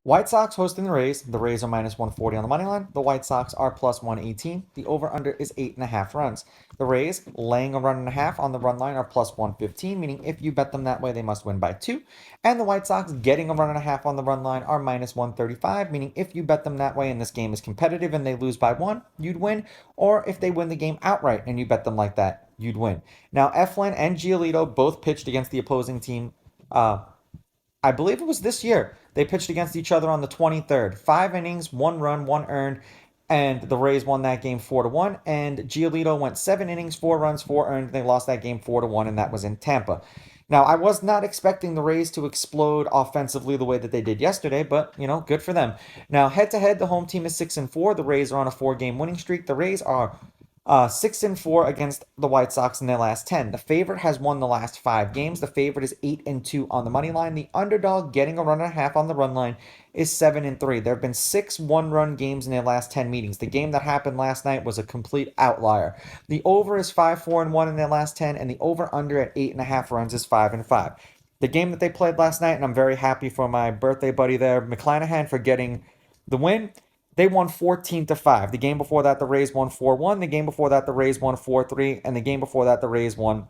White Sox hosting the Rays. The Rays are minus 140 on the money line. The White Sox are plus 118. The over-under is 8.5 runs. The Rays, laying a run and a half on the run line, are plus 115, meaning if you bet them that way, they must win by 2. And the White Sox, getting a run and a half on the run line, are minus 135, meaning if you bet them that way and this game is competitive and they lose by 1, you'd win. Or if they win the game outright and you bet them like that, you'd win. Now, Eflin and Giolito both pitched against the opposing team. I believe it was this year. They pitched against each other on the 23rd. 5 innings, 1 run, 1 earned, and the Rays won that game 4-1. And Giolito went 7 innings, 4 runs, 4 earned. They lost that game 4-1, and that was in Tampa. Now, I was not expecting the Rays to explode offensively the way that they did yesterday, but good for them. Now, head to head, the home team is 6-4. The Rays are on a 4-game winning streak. The Rays are 6-4 against the White Sox in their last 10. The favorite has won the last 5 games. The favorite is 8-2 on the money line. The underdog, getting a run and a half on the run line, is 7-3. There have been 6 one-run games in their last 10 meetings. The game that happened last night was a complete outlier. The over is 5-4-1 in their last 10, and the over/under at 8.5 runs is 5-5. The game that they played last night, and I'm very happy for my birthday buddy there, McClanahan, for getting the win. They won 14-5. The game before that, the Rays won 4-1. The game before that, the Rays won 4-3. And the game before that, the Rays won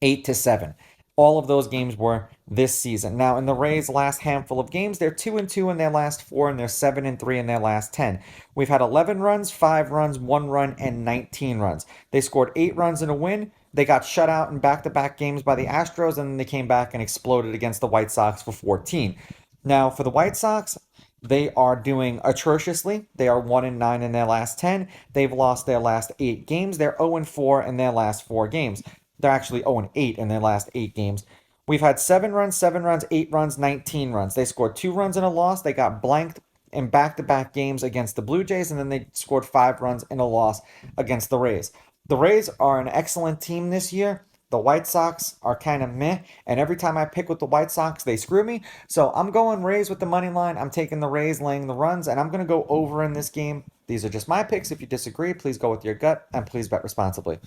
8-7. All of those games were this season. Now, in the Rays' last handful of games, they're 2-2 in their last 4, and they're 7-3 in their last 10. We've had 11 runs, 5 runs, 1 run, and 19 runs. They scored 8 runs in a win. They got shut out in back-to-back games by the Astros, and then they came back and exploded against the White Sox for 14. Now, for the White Sox, they are doing atrociously. They are 1-9 in their last 10. They've lost their last 8 games. They're 0-4 in their last 4 games. They're actually 0-8 in their last 8 games. We've had 7 runs, 7 runs, 8 runs, 19 runs. They scored 2 runs in a loss. They got blanked in back-to-back games against the Blue Jays, and then they scored 5 runs in a loss against the Rays. The Rays are an excellent team this year. The White Sox are kind of meh, and every time I pick with the White Sox, they screw me. So I'm going Rays with the money line. I'm taking the Rays laying the runs, and I'm going to go over in this game. These are just my picks. If you disagree, please go with your gut, and please bet responsibly.